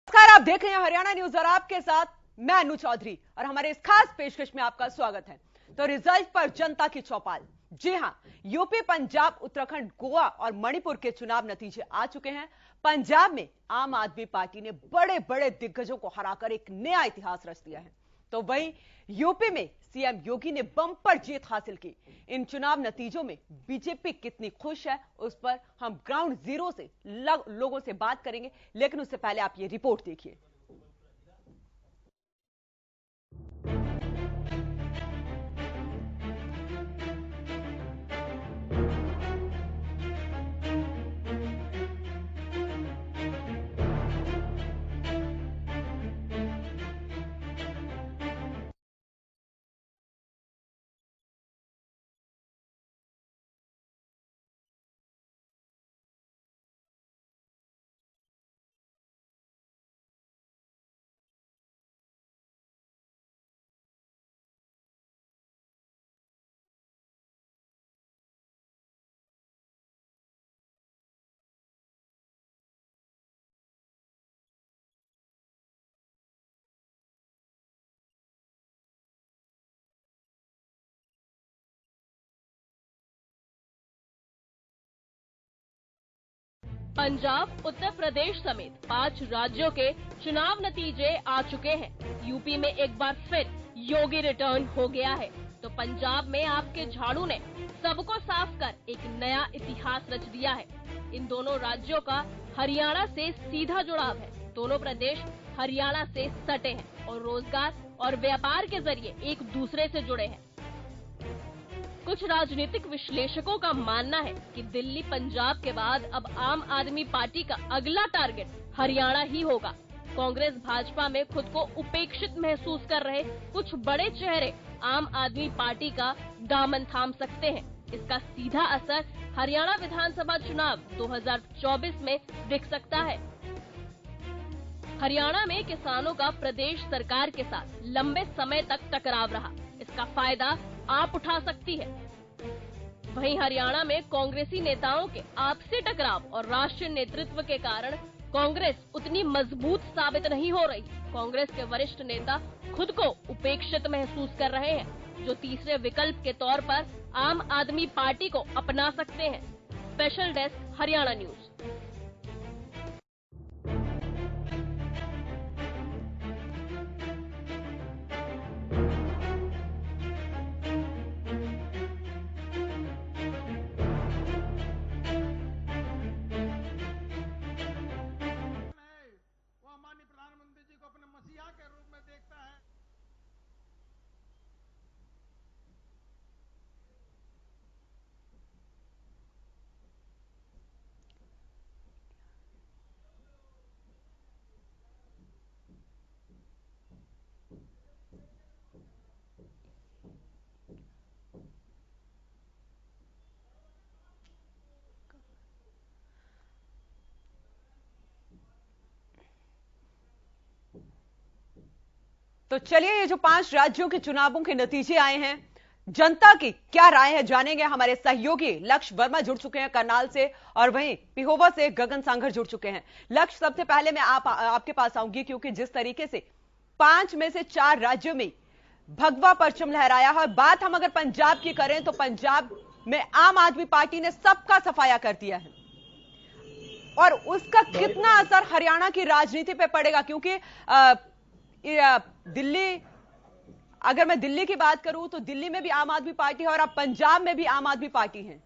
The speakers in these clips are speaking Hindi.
नमस्कार, आप देख रहे हैं हरियाणा न्यूज और आपके साथ मैं अनु चौधरी और हमारे इस खास पेशकश में आपका स्वागत है। तो रिजल्ट पर जनता की चौपाल। जी हां, यूपी, पंजाब, उत्तराखंड, गोवा और मणिपुर के चुनाव नतीजे आ चुके हैं। पंजाब में आम आदमी पार्टी ने बड़े बड़े दिग्गजों को हराकर एक नया इतिहास रच दिया है, तो वहीं यूपी में सीएम योगी ने बम्पर जीत हासिल की। इन चुनाव नतीजों में बीजेपी कितनी खुश है, उस पर हम ग्राउंड जीरो से लोगों से बात करेंगे, लेकिन उससे पहले आप ये रिपोर्ट देखिए। पंजाब, उत्तर प्रदेश समेत 5 राज्यों के चुनाव नतीजे आ चुके हैं। यूपी में एक बार फिर योगी रिटर्न हो गया है, तो पंजाब में आपके झाड़ू ने सबको साफ कर एक नया इतिहास रच दिया है। इन दोनों राज्यों का हरियाणा से सीधा जुड़ाव है। दोनों प्रदेश हरियाणा से सटे हैं और रोजगार और व्यापार के जरिए एक दूसरे से जुड़े हैं। कुछ राजनीतिक विश्लेषकों का मानना है कि दिल्ली, पंजाब के बाद अब आम आदमी पार्टी का अगला टारगेट हरियाणा ही होगा। कांग्रेस, भाजपा में खुद को उपेक्षित महसूस कर रहे कुछ बड़े चेहरे आम आदमी पार्टी का दामन थाम सकते हैं। इसका सीधा असर हरियाणा विधानसभा चुनाव 2024 में दिख सकता है। हरियाणा में किसानों का प्रदेश सरकार के साथ लंबे समय तक टकराव रहा, इसका फायदा आप उठा सकती है। वहीं हरियाणा में कांग्रेसी नेताओं के आपसी टकराव और राष्ट्रीय नेतृत्व के कारण कांग्रेस उतनी मजबूत साबित नहीं हो रही। कांग्रेस के वरिष्ठ नेता खुद को उपेक्षित महसूस कर रहे हैं, जो तीसरे विकल्प के तौर पर आम आदमी पार्टी को अपना सकते हैं। Special desk, Haryana news. प्रधानमंत्री जी को अपने मसीहा के रूप में देखता है। तो चलिए, ये जो 5 राज्यों के चुनावों के नतीजे आए हैं, जनता की क्या राय है जानेंगे। हमारे सहयोगी लक्ष्य वर्मा जुड़ चुके हैं करनाल से और वहीं पिहोवा से गगन सांघर जुड़ चुके हैं। लक्ष्य, सबसे पहले मैं आपके पास आऊंगी, क्योंकि जिस तरीके से 5 में से 4 राज्यों में भगवा परचम लहराया है। बात हम अगर पंजाब की करें तो पंजाब में आम आदमी पार्टी ने सबका सफाया कर दिया है, और उसका कितना असर हरियाणा की राजनीति पे पड़ेगा, क्योंकि दिल्ली, अगर मैं दिल्ली की बात करूं तो दिल्ली में भी आम आदमी पार्टी है और अब पंजाब में भी आम आदमी पार्टी है।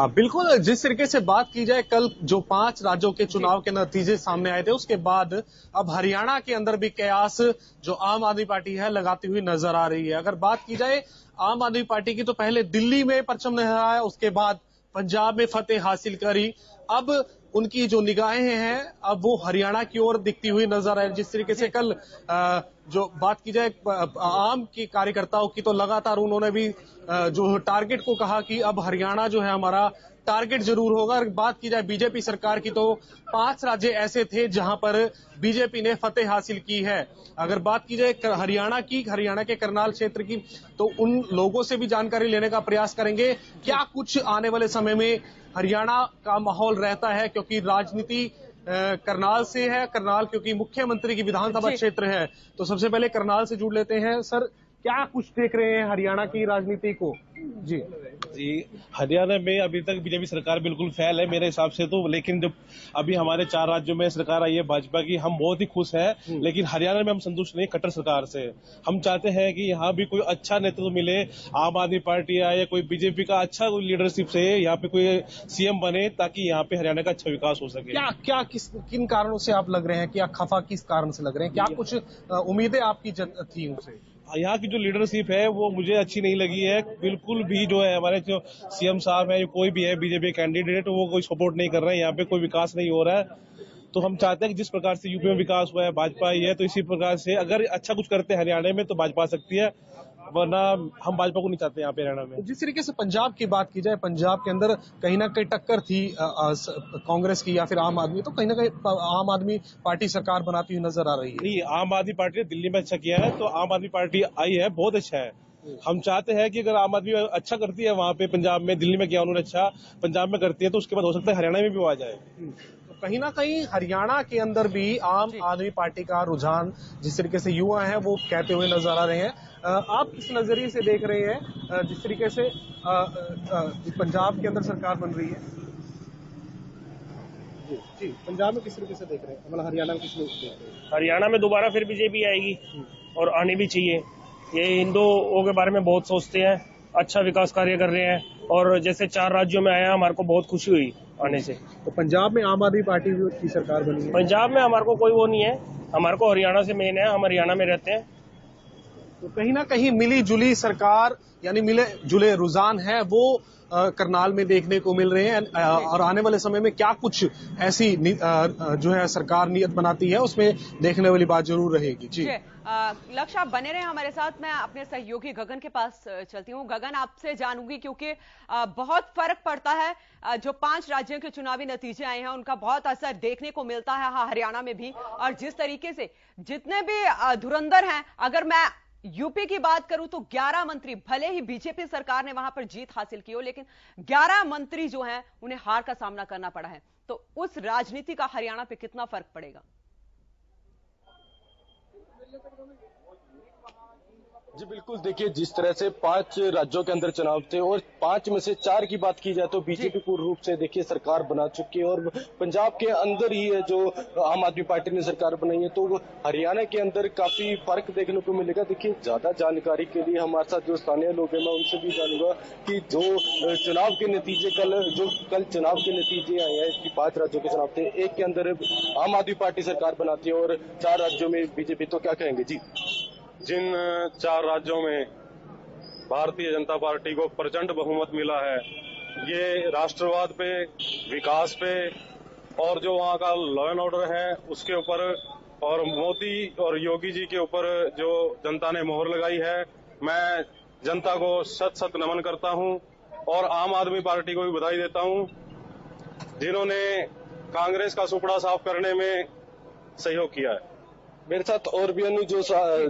बिल्कुल, जिस तरीके से बात की जाए, कल जो 5 राज्यों के चुनाव के नतीजे सामने आए थे, उसके बाद अब हरियाणा के अंदर भी कयास जो आम आदमी पार्टी है लगाती हुई नजर आ रही है। अगर बात की जाए आम आदमी पार्टी की, तो पहले दिल्ली में परचम लहराया, उसके बाद पंजाब में फतेह हासिल करी। अब उनकी जो निगाहें हैं अब वो हरियाणा की ओर दिखती हुई नजर आए। जिस तरीके से कल जो बात की जाए आम की कार्यकर्ताओं की, तो लगातार उन्होंने भी जो टारगेट को कहा कि अब हरियाणा जो है हमारा टारगेट जरूर होगा। अगर बात की जाए बीजेपी सरकार की तो 5 राज्य ऐसे थे जहां पर बीजेपी ने फतेह हासिल की है। अगर बात की जाए हरियाणा के करनाल क्षेत्र की, तो उन लोगों से भी जानकारी लेने का प्रयास करेंगे क्या कुछ आने वाले समय में हरियाणा का माहौल रहता है, क्योंकि राजनीति करनाल से है। करनाल क्योंकि मुख्यमंत्री की विधानसभा क्षेत्र है, तो सबसे पहले करनाल से जुड़ लेते हैं। सर, क्या कुछ देख रहे हैं हरियाणा की राजनीति को? जी हरियाणा में अभी तक बीजेपी सरकार बिल्कुल फेल है मेरे हिसाब से तो। लेकिन जब अभी हमारे 4 राज्यों में सरकार आई है भाजपा की, हम बहुत ही खुश हैं। लेकिन हरियाणा में हम संतुष्ट नहीं कट्टर सरकार से। हम चाहते हैं कि यहाँ भी कोई अच्छा नेतृत्व मिले, आम आदमी पार्टी आए या कोई बीजेपी का अच्छा लीडरशिप से यहाँ पे कोई सीएम बने, ताकि यहाँ पे हरियाणा का अच्छा विकास हो सके। किन कारणों से आप लग रहे हैं कि आप खफा किस कारण से लग रहे हैं? क्या कुछ उम्मीदें आपकी थी उनसे? यहाँ की जो लीडरशिप है वो मुझे अच्छी नहीं लगी है बिल्कुल भी। जो है हमारे जो सीएम साहब है, कोई भी है बीजेपी कैंडिडेट, वो कोई सपोर्ट नहीं कर रहे हैं। यहाँ पे कोई विकास नहीं हो रहा है। तो हम चाहते हैं कि जिस प्रकार से यूपी में विकास हुआ है, भाजपा ही है, तो इसी प्रकार से अगर अच्छा कुछ करते हैं हरियाणा में तो भाजपा आ सकती है, वरना हम भाजपा को नहीं चाहते यहाँ पे हरियाणा में। जिस तरीके से पंजाब की बात की जाए, पंजाब के अंदर कहीं ना कहीं टक्कर थी कांग्रेस की या फिर आम आदमी, तो कहीं ना कहीं आम आदमी पार्टी सरकार बनाती हुई नजर आ रही है। नहीं, आम आदमी पार्टी ने दिल्ली में अच्छा किया है, तो आम आदमी पार्टी आई है, बहुत अच्छा है। हम चाहते हैं कि अगर आम आदमी अच्छा करती है वहाँ पे पंजाब में, दिल्ली में किया उन्होंने अच्छा, पंजाब में करती है, तो उसके बाद हो सकता है हरियाणा में भी वो आ जाए। तो कहीं ना कहीं हरियाणा के अंदर भी आम आदमी पार्टी का रुझान, जिस तरीके से युवा हैं वो कहते हुए नजर आ रहे हैं। आप किस नजरिए से देख रहे हैं जिस तरीके से पंजाब के अंदर सरकार बन रही है? जी, पंजाब में किस तरीके से देख रहे हैं, मतलब हरियाणा में किस तरीके से देख रहे हैं? हरियाणा में दोबारा फिर बीजेपी आएगी और आनी भी चाहिए। ये हिंदुओं के बारे में बहुत सोचते हैं, अच्छा विकास कार्य कर रहे हैं, और जैसे 4 राज्यों में आया हमारे को बहुत खुशी हुई आने से। तो पंजाब में आम आदमी पार्टी की सरकार बनी है। पंजाब में हमारे को कोई वो नहीं है, हमारे को हरियाणा से मेन है, हम हरियाणा में रहते हैं। तो कहीं ना कहीं मिली जुली सरकार, यानी मिले जुले रुझान है वो करनाल में देखने को मिल रहे हैं। और आने वाले समय में क्या कुछ ऐसी जो है सरकार नीयत बनाती है, उसमें देखने वाली बात जरूर रहेगी। जी लक्ष्य, आप बने रहे हमारे साथ। मैं अपने सहयोगी गगन के पास चलती हूँ। गगन, आपसे जानूंगी क्योंकि बहुत फर्क पड़ता है। जो 5 राज्यों के चुनावी नतीजे आए हैं उनका बहुत असर देखने को मिलता है हरियाणा में भी। और जिस तरीके से जितने भी धुरंधर हैं, अगर मैं यूपी की बात करूं तो 11 मंत्री, भले ही बीजेपी सरकार ने वहां पर जीत हासिल की हो, लेकिन 11 मंत्री जो हैं उन्हें हार का सामना करना पड़ा है। तो उस राजनीति का हरियाणा पे कितना फर्क पड़ेगा? जी बिल्कुल, देखिए जिस तरह से 5 राज्यों के अंदर चुनाव थे और 5 में से 4 की बात की जाए तो बीजेपी पूर्ण रूप से देखिए सरकार बना चुकी है, और पंजाब के अंदर ही है जो आम आदमी पार्टी ने सरकार बनाई है। तो हरियाणा के अंदर काफी फर्क देखने को मिलेगा। देखिए, ज्यादा जानकारी के लिए हमारे साथ जो स्थानीय लोग हैं मैं उनसे भी जानूंगा कि जो चुनाव के नतीजे कल चुनाव के नतीजे आए हैं कि 5 राज्यों के चुनाव थे, एक के अंदर आम आदमी पार्टी सरकार बनाती है और 4 राज्यों में बीजेपी, तो क्या कहेंगे? जी, जिन 4 राज्यों में भारतीय जनता पार्टी को प्रचंड बहुमत मिला है, ये राष्ट्रवाद पे, विकास पे और जो वहाँ का लॉ एंड ऑर्डर है उसके ऊपर, और मोदी और योगी जी के ऊपर जो जनता ने मोहर लगाई है, मैं जनता को शत नमन करता हूँ और आम आदमी पार्टी को भी बधाई देता हूँ, जिन्होंने कांग्रेस का सुपड़ा साफ करने में सहयोग किया है। मेरे साथ और भी अन्य जो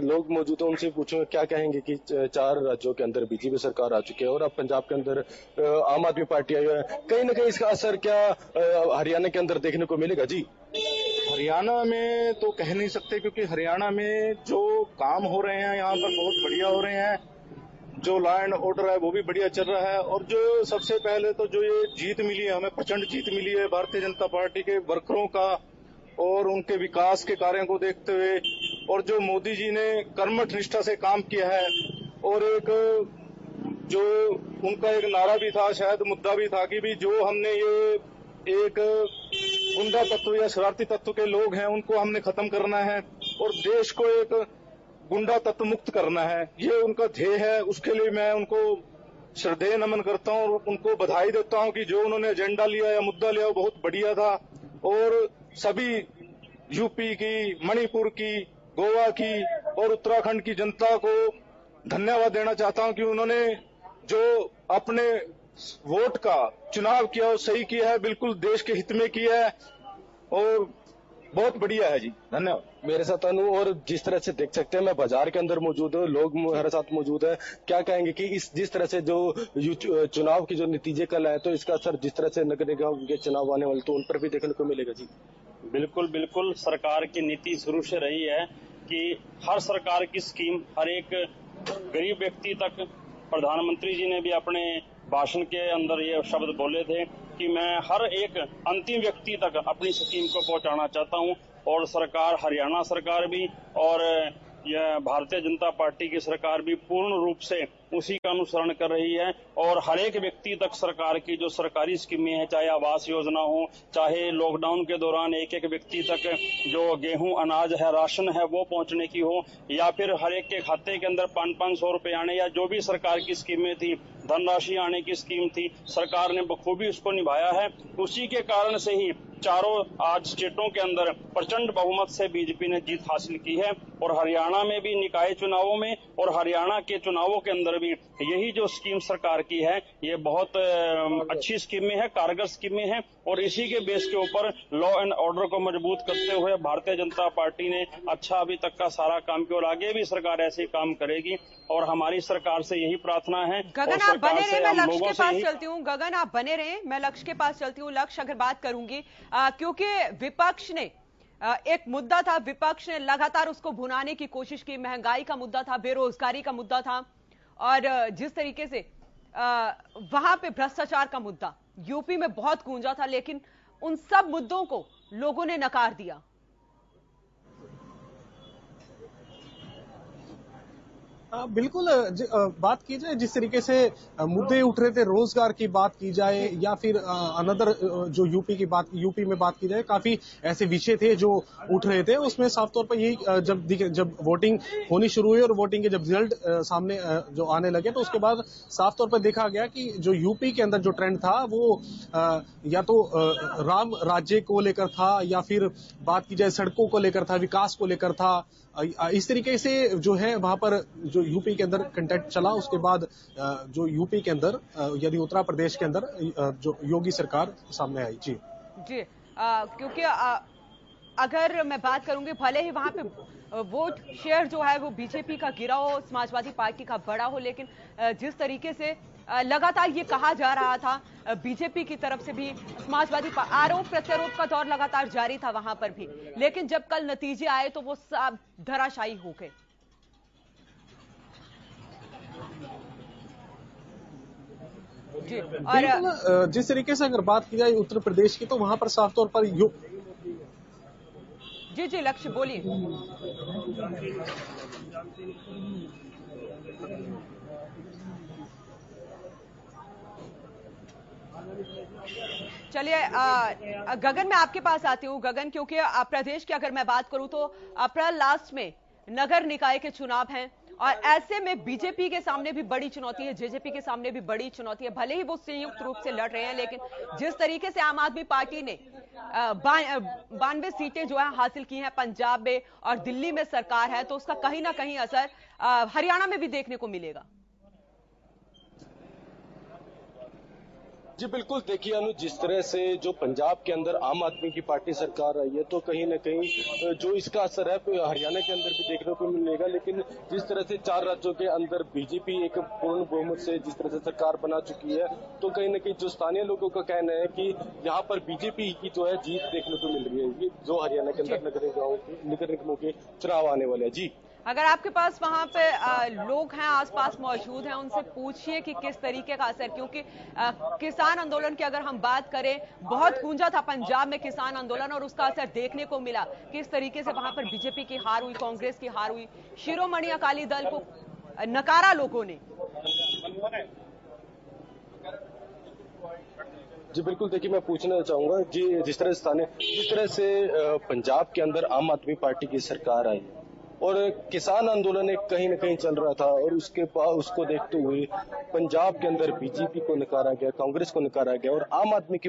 लोग मौजूद हैं उनसे पूछूंगा क्या कहेंगे कि 4 राज्यों के अंदर बीजेपी सरकार आ चुकी है और अब पंजाब के अंदर आम आदमी पार्टी आई है, कहीं ना कहीं इसका असर क्या हरियाणा के अंदर देखने को मिलेगा? जी, हरियाणा में तो कह नहीं सकते, क्योंकि हरियाणा में जो काम हो रहे हैं यहाँ पर बहुत बढ़िया हो रहे हैं। जो लॉ एंड ऑर्डर है वो भी बढ़िया चल रहा है, और जो सबसे पहले तो जो ये जीत मिली है, हमें प्रचंड जीत मिली है भारतीय जनता पार्टी के वर्करों का और उनके विकास के कार्यों को देखते हुए, और जो मोदी जी ने कर्मठ निष्ठा से काम किया है, और एक जो उनका एक नारा भी था, शायद मुद्दा भी था कि भी जो हमने ये एक गुंडा तत्व या शरारती तत्व के लोग हैं उनको हमने खत्म करना है और देश को एक गुंडा तत्व मुक्त करना है, ये उनका ध्येय है। उसके लिए मैं उनको श्रद्धेय नमन करता हूँ और उनको बधाई देता हूँ कि जो उन्होंने एजेंडा लिया या मुद्दा लिया वो बहुत बढ़िया था। और सभी यूपी की, मणिपुर की, गोवा की और उत्तराखंड की जनता को धन्यवाद देना चाहता हूं कि उन्होंने जो अपने वोट का चुनाव किया वो सही किया है, बिल्कुल देश के हित में किया है और बहुत बढ़िया है जी। धन्यवाद। मेरे साथ अनु, और जिस तरह से देख सकते हैं मैं बाजार के अंदर मौजूद हूँ, लोग मेरे साथ मौजूद है। क्या कहेंगे कि इस जिस तरह से जो चुनाव की जो नतीजे कल आए तो इसका असर जिस तरह से नगर निगम के चुनाव आने वाले तो उन पर भी देखने को मिलेगा जी? बिल्कुल बिल्कुल, सरकार की नीति शुरू से रही है कि हर सरकार की स्कीम हर एक गरीब व्यक्ति तक, प्रधानमंत्री जी ने भी अपने भाषण के अंदर ये शब्द बोले थे कि मैं हर एक अंतिम व्यक्ति तक अपनी स्कीम को पहुंचाना चाहता हूं। और सरकार, हरियाणा सरकार भी और यह भारतीय जनता पार्टी की सरकार भी पूर्ण रूप से उसी का अनुसरण कर रही है और हर एक व्यक्ति तक सरकार की जो सरकारी स्कीमें हैं, चाहे आवास योजना हो, चाहे लॉकडाउन के दौरान एक एक व्यक्ति तक जो गेहूं, अनाज है, राशन है वो पहुंचने की हो, या फिर हर एक के खाते के अंदर 500 रुपए आने, या जो भी सरकार की स्कीमें थी, धनराशि आने की स्कीम थी, सरकार ने बखूबी उसको निभाया है। उसी के कारण से ही चारों आज स्टेटों के अंदर प्रचंड बहुमत से बीजेपी ने जीत हासिल की है और हरियाणा में भी निकाय चुनावों में और हरियाणा के चुनावों के अंदर भी यही जो स्कीम सरकार की है ये बहुत अच्छी स्कीमें हैं, कारगर स्कीमें हैं और इसी के बेस के ऊपर लॉ एंड ऑर्डर को मजबूत करते हुए भारतीय जनता पार्टी ने अच्छा अभी तक का सारा काम किया और आगे भी सरकार ऐसे ही काम करेगी और हमारी सरकार से यही प्रार्थना है। गगन आप बने रहे, मैं लक्ष्य के पास चलती हूँ। गगन आप बने रहे, मैं लक्ष्य के पास चलती हूँ। लक्ष्य अगर बात करूंगी क्योंकि विपक्ष ने एक मुद्दा था, विपक्ष ने लगातार उसको भुनाने की कोशिश की। महंगाई का मुद्दा था, बेरोजगारी का मुद्दा था और जिस तरीके से वहां पे भ्रष्टाचार का मुद्दा यूपी में बहुत गूंजा था, लेकिन उन सब मुद्दों को लोगों ने नकार दिया। बिल्कुल, बात की जाए जिस तरीके से मुद्दे उठ रहे थे, रोजगार की बात की जाए या फिर अनदर जो यूपी में बात की जाए, काफी ऐसे विषय थे जो उठ रहे थे। उसमें साफ तौर पर यही जब वोटिंग होनी शुरू हुई और वोटिंग के जब रिजल्ट सामने जो आने लगे तो उसके बाद साफ तौर पर देखा गया कि जो यूपी के अंदर जो ट्रेंड था वो या तो राम राज्य को लेकर था या फिर बात की जाए सड़कों को लेकर था, विकास को लेकर था। इस तरीके से जो है वहां पर जो यूपी के अंदर कंटेंट चला। उसके बाद जो यूपी के अंदर यानी उत्तर प्रदेश के अंदर जो योगी सरकार सामने आई जी क्योंकि अगर मैं बात करूंगी, भले ही वहां पे वोट शेयर जो है वो बीजेपी का गिरा हो, समाजवादी पार्टी का बड़ा हो, लेकिन जिस तरीके से लगातार ये कहा जा रहा था बीजेपी की तरफ से भी, समाजवादी आरोप प्रत्यारोप का दौर लगातार जारी था वहां पर भी, लेकिन जब कल नतीजे आए तो वो सब धराशायी हो गए। जी, और जिस तरीके से अगर बात की जाए उत्तर प्रदेश की तो वहां पर साफ तौर पर जी लक्ष्य बोलिए। चलिए गगन, मैं आपके पास आती हूँ। गगन, क्योंकि प्रदेश की अगर मैं बात करूं तो अप्रैल लास्ट में नगर निकाय के चुनाव हैं और ऐसे में बीजेपी के सामने भी बड़ी चुनौती है, जेजेपी के सामने भी बड़ी चुनौती है। भले ही वो संयुक्त रूप से लड़ रहे हैं, लेकिन जिस तरीके से आम आदमी पार्टी ने 92 सीटें जो है हासिल की हैं पंजाब में और दिल्ली में सरकार है, तो उसका कहीं ना कहीं असर हरियाणा में भी देखने को मिलेगा। जी बिल्कुल, देखिए अनु, जिस तरह से जो पंजाब के अंदर आम आदमी की पार्टी सरकार आई है तो कहीं ना कहीं जो इसका असर है हरियाणा के अंदर भी देखने को मिलेगा। लेकिन जिस तरह से 4 राज्यों के अंदर बीजेपी एक पूर्ण बहुमत से जिस तरह से सरकार बना चुकी है तो कहीं ना कहीं जो स्थानीय लोगों का कहना है कि यहाँ पर बीजेपी की जो है जीत देखने को मिल रही है जो हरियाणा के अंदर नगर निगमों के चुनाव आने वाले हैं। जी, अगर आपके पास वहां पे लोग हैं, आसपास मौजूद हैं, उनसे पूछिए कि किस तरीके का असर, क्योंकि किसान आंदोलन की अगर हम बात करें, बहुत गूंजा था पंजाब में किसान आंदोलन और उसका असर देखने को मिला। किस तरीके से वहां पर बीजेपी की हार हुई, कांग्रेस की हार हुई, शिरोमणि अकाली दल को नकारा लोगों ने। जी बिल्कुल, देखिए मैं पूछना चाहूंगा जी, जिस तरह से पंजाब के अंदर आम आदमी पार्टी की सरकार आई और किसान आंदोलन एक कहीं न कहीं चल रहा था और उसको देखते हुए पंजाब के अंदर बीजेपी को नकारा गया, कांग्रेस को नकारा गया और आम आदमी की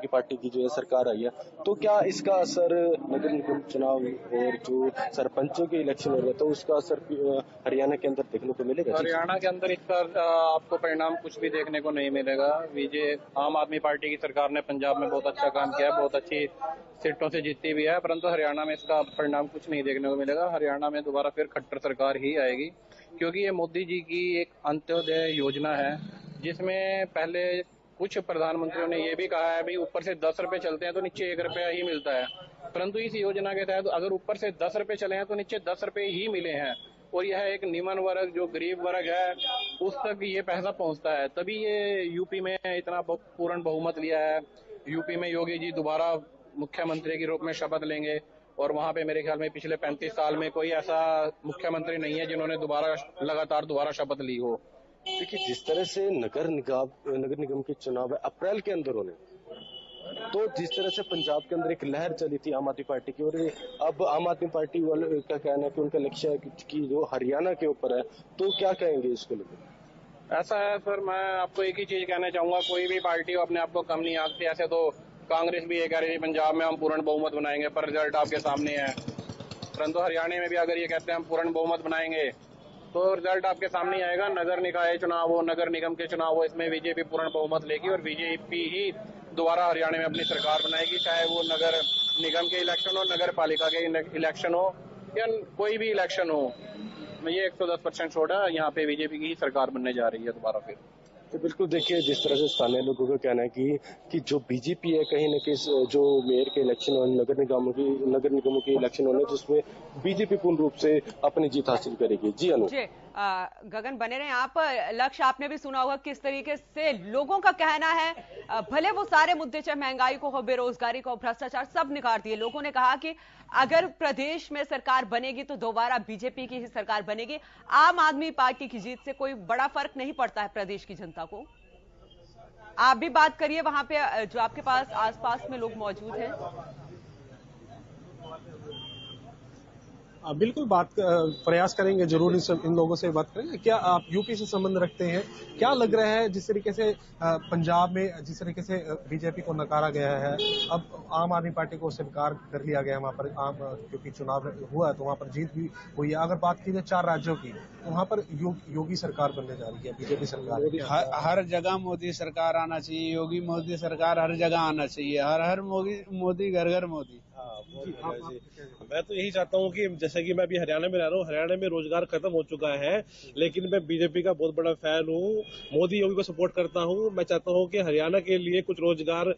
पार्टी की जो है सरकार आई है। तो क्या इसका असर नगर निगम चुनाव और जो सरपंचों के इलेक्शन हो रहे तो उसका असर हरियाणा के अंदर देखने को मिलेगा? हरियाणा के अंदर इसका आपको परिणाम कुछ भी देखने को नहीं मिलेगा। आम आदमी पार्टी की सरकार ने पंजाब में बहुत अच्छा काम किया है, बहुत अच्छी सीटों से जीती भी है, परंतु हरियाणा में इसका परिणाम कुछ नहीं देखने को मिलेगा। हरियाणा में दोबारा फिर खट्टर सरकार ही आएगी, क्योंकि ये मोदी जी की एक अंत्योदय योजना है, जिसमें पहले कुछ प्रधानमंत्रियों ने ये भी कहा है भी ऊपर से 10 रुपए चलते हैं तो नीचे 1 रुपया ही मिलता है, परंतु इस योजना के तहत अगर ऊपर से 10 रुपए चले हैं तो नीचे 10 रुपए ही मिले हैं और यह एक निम्न वर्ग जो गरीब वर्ग है उस तक ये पैसा पहुंचता है। तभी ये यूपी में इतना पूर्ण बहुमत लिया है। यूपी में योगी जी दोबारा मुख्यमंत्री के रूप में शपथ लेंगे और वहां पे मेरे ख्याल में पिछले 35 साल में कोई ऐसा मुख्यमंत्री नहीं है जिन्होंने लगातार दोबारा शपथ ली हो। देखिए, जिस तरह से नगर निगम के चुनाव है अप्रैल के अंदर होने, तो जिस तरह से पंजाब के अंदर एक लहर चली थी आम आदमी पार्टी की और अब आम आदमी पार्टी वाले का कहना है कि उनका लक्ष्य है कि जो हरियाणा के ऊपर है, तो क्या कहेंगे इसको लेकर? ऐसा है सर, मैं आपको एक ही चीज कहना चाहूंगा, कोई भी पार्टी अपने आप को कम नहीं आंकती। ऐसे तो कांग्रेस भी ये कह रही थी पंजाब में हम पूर्ण बहुमत बनाएंगे, पर रिजल्ट आपके सामने है। परंतु हरियाणा में भी अगर ये कहते हैं हम पूर्ण बहुमत बनाएंगे तो रिजल्ट आपके सामने आएगा। नगर निकाय चुनाव हो, नगर निगम के चुनाव हो, इसमें बीजेपी पूर्ण बहुमत लेगी और बीजेपी ही दोबारा हरियाणा में अपनी सरकार बनाएगी, चाहे वो नगर निगम के इलेक्शन हो, नगर पालिका के इलेक्शन हो या कोई भी इलेक्शन हो। ये 110% छोड़ है, यहाँ पे बीजेपी की ही सरकार बनने जा रही है दोबारा फिर। तो बिल्कुल देखिए, जिस तरह से स्थानीय लोगों का कहना है कि जो बीजेपी है कहीं न कहीं जो मेयर के इलेक्शन और नगर निगमों के इलेक्शन होने जिसमें बीजेपी पूर्ण रूप से अपनी जीत हासिल करेगी। जी अनु गगन बने रहे आप। लक्ष्य आपने भी सुना होगा किस तरीके से लोगों का कहना है, भले वो सारे मुद्दे चाहे महंगाई को हो, बेरोजगारी को, भ्रष्टाचार सब निकाल दिए। लोगों ने कहा कि अगर प्रदेश में सरकार बनेगी तो दोबारा बीजेपी की ही सरकार बनेगी। आम आदमी पार्टी की जीत से कोई बड़ा फर्क नहीं पड़ता है प्रदेश की जनता को। आप भी बात करिए वहां पे जो आपके पास आसपास में लोग मौजूद हैं। बिल्कुल प्रयास करेंगे, जरूर इन लोगों से बात करेंगे। क्या आप यूपी से संबंध रखते हैं? क्या लग रहा है जिस तरीके से पंजाब में जिस तरीके से बीजेपी को नकारा गया है, अब आम आदमी पार्टी को स्वीकार कर लिया गया वहां पर, क्योंकि चुनाव हुआ तो वहां पर जीत भी हुई है। अगर बात की जाए 4 राज्यों की तो वहां पर योगी सरकार बनने जा रही है, बीजेपी सरकार। हर जगह मोदी सरकार आना चाहिए, योगी मोदी सरकार हर जगह आना चाहिए, हर मोदी घर घर मोदी। मैं तो यही चाहता हूँ कि जैसे कि मैं अभी हरियाणा में रह रहा हूँ, हरियाणा में रोजगार खत्म हो चुका है, लेकिन मैं बीजेपी का बहुत बड़ा फैन हूँ, मोदी योगी को सपोर्ट करता हूँ। मैं चाहता हूँ कि हरियाणा के लिए कुछ रोजगार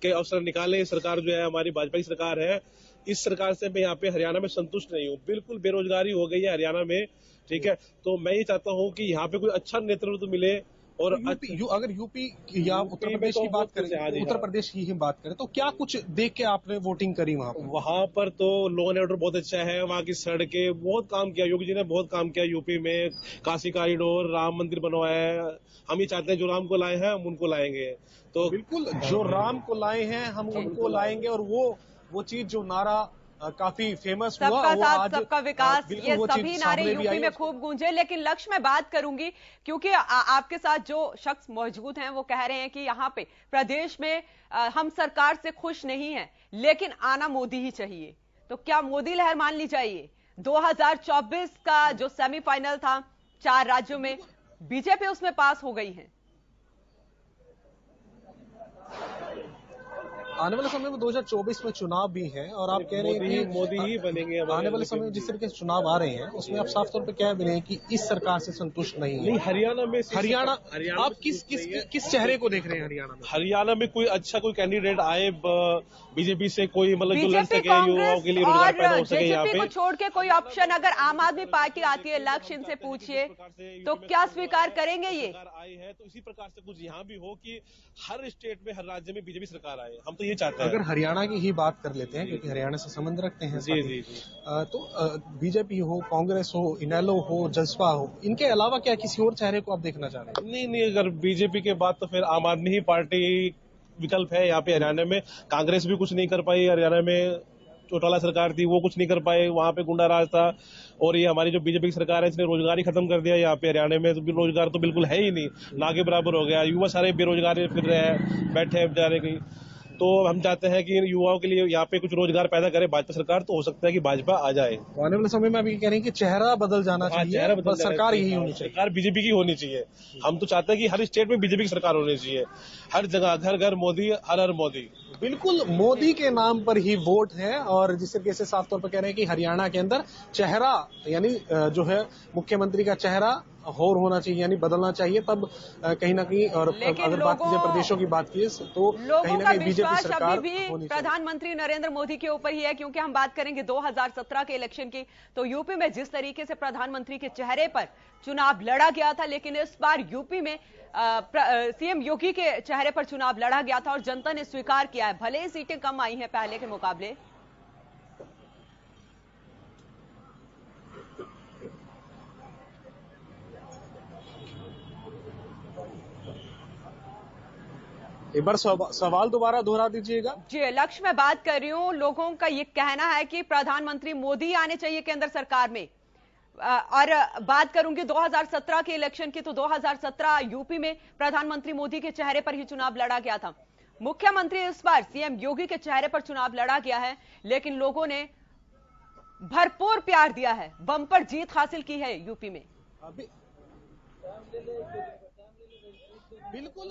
के अवसर निकाले। सरकार जो है हमारी भाजपा की सरकार है, इस सरकार से मैं यहाँ पे हरियाणा में संतुष्ट नहीं हूँ। बिल्कुल बेरोजगारी हो गई है हरियाणा में, ठीक है। तो मैं ये चाहता हूँ कि यहाँ पे कोई अच्छा नेतृत्व मिले। और अगर यूपी या उत्तर प्रदेश की बात करें, उत्तर प्रदेश की ही बात करें, तो क्या कुछ देख के आपने वोटिंग करी वहां पर? तो लॉ एंड ऑर्डर बहुत अच्छा है, वहाँ की सड़कें, बहुत काम किया योगी जी ने, बहुत काम किया यूपी में। काशी कॉरिडोर, राम मंदिर बनवाया है। हम ये चाहते हैं जो राम को लाए हैं हम उनको लाएंगे। तो बिल्कुल जो राम को लाए हैं हम उनको लाएंगे। और वो चीज जो नारा काफी फेमस हुआ, सबका साथ सबका विकास, ये सभी नारे यूपी में खूब गूंजे। लेकिन लक्ष्य मैं बात करूंगी क्योंकि आपके साथ जो शख्स मौजूद हैं वो कह रहे हैं कि यहाँ पे प्रदेश में हम सरकार से खुश नहीं हैं, लेकिन आना मोदी ही चाहिए। तो क्या मोदी लहर मान ली जाइए? 2024 का जो सेमीफाइनल था 4 राज्यों में, बीजेपी उसमें पास हो गई है। आने वाले समय में 2024 में चुनाव भी है और आप कह रहे हैं कि मोदी ही बनेंगे। आने वाले समय में जिस तरीके से चुनाव आ रहे हैं उसमें आप साफ तौर पे कह रहे हैं कि इस सरकार से संतुष्ट नहीं है। हरियाणा आप किस चेहरे को देख रहे हैं हरियाणा में? कोई अच्छा कोई कैंडिडेट आए बीजेपी से, कोई मतलब जो लड़ सके, युवाओं के लिए रोजगार पैदा हो सके यहाँ पे, को छोड़ के कोई ऑप्शन अगर आम आदमी पार्टी आती है, लक्ष्य इनसे पूछिए तो क्या स्वीकार करेंगे? ये आई है तो इसी प्रकार से कुछ यहाँ भी हो कि हर स्टेट में, हर राज्य में बीजेपी सरकार आए। हम तो ये चाहते हैं। अगर हरियाणा की ही बात कर लेते हैं क्योंकि हरियाणा से संबंध रखते हैं, जी। तो बीजेपी हो, कांग्रेस हो, इनेलो हो, जसपा हो, इनके अलावा क्या किसी और चेहरे को आप देखना चाह रहे हैं? नहीं, अगर बीजेपी के बाद तो फिर आम आदमी ही पार्टी विकल्प है यहाँ पे हरियाणा में। कांग्रेस भी कुछ नहीं कर पाई हरियाणा में चौटाला सरकार थी वो कुछ नहीं कर पाए, वहां पे गुंडा राज था। और ये हमारी जो बीजेपी की सरकार है इसने रोजगार ही खत्म कर दिया। यहाँ पे हरियाणा में तो रोजगार तो बिल्कुल है ही नहीं, ना के बराबर हो गया। युवा सारे बेरोजगार फिर रहे हैं, बैठे हैं बेचारे कहीं। तो हम चाहते हैं कि युवाओं के लिए यहाँ पे कुछ रोजगार पैदा करे भाजपा सरकार, तो हो सकता है कि भाजपा आ जाए। आने वाले समय में अभी कह रहे हैं कि चेहरा बदल जाना चाहिए, चेहरा बदल सरकार यही होनी चाहिए, सरकार बीजेपी की होनी चाहिए। हम तो चाहते हैं कि हर स्टेट में बीजेपी की सरकार होनी चाहिए, हर जगह घर घर मोदी, हर हर मोदी। बिल्कुल मोदी के नाम पर ही वोट है। और जिस तरीके से साफ तौर पर कह रहे हैं कि हरियाणा के अंदर चेहरा यानी जो है मुख्यमंत्री का चेहरा और होना चाहिए, यानी बदलना चाहिए, तब कहीं ना कहीं। और अगर बात कीजिए प्रदेशों की बात की तो कहीं ना कहीं बीजेपी सरकार भी प्रधानमंत्री नरेंद्र मोदी के ऊपर ही है। क्योंकि हम बात करेंगे 2017 के इलेक्शन की, तो यूपी में जिस तरीके से प्रधानमंत्री के चेहरे पर चुनाव लड़ा गया था, लेकिन इस बार यूपी में सीएम योगी के चेहरे पर चुनाव लड़ा गया था और जनता ने स्वीकार किया है, भले ही सीटें कम आई हैं पहले के मुकाबले। एक बार सवाल दोबारा दोहरा दीजिएगा। जी लक्ष्य, मैं बात कर रही हूं, लोगों का ये कहना है कि प्रधानमंत्री मोदी आने चाहिए केंद्र सरकार में। और बात करूंगी 2017 के इलेक्शन की, तो 2017 यूपी में प्रधानमंत्री मोदी के चेहरे पर ही चुनाव लड़ा गया था। मुख्यमंत्री इस बार सीएम योगी के चेहरे पर चुनाव लड़ा गया है, लेकिन लोगों ने भरपूर प्यार दिया है, बम्पर जीत हासिल की है यूपी में। बिल्कुल,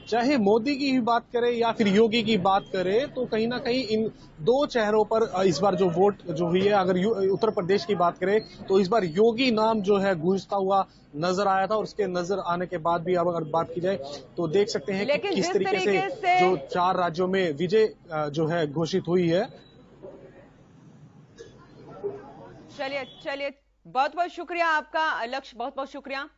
चाहे मोदी की ही बात करें या फिर योगी की बात करें, तो कहीं ना कहीं इन दो चेहरों पर इस बार जो वोट जो हुई है, अगर उत्तर प्रदेश की बात करें तो इस बार योगी नाम जो है गूंजता हुआ नजर आया था। और उसके नजर आने के बाद भी अब अगर बात की जाए तो देख सकते हैं कि किस तरीके से जो 4 राज्यों में विजय जो है घोषित हुई है। चलिए बहुत बहुत शुक्रिया आपका लक्ष्य, बहुत बहुत शुक्रिया।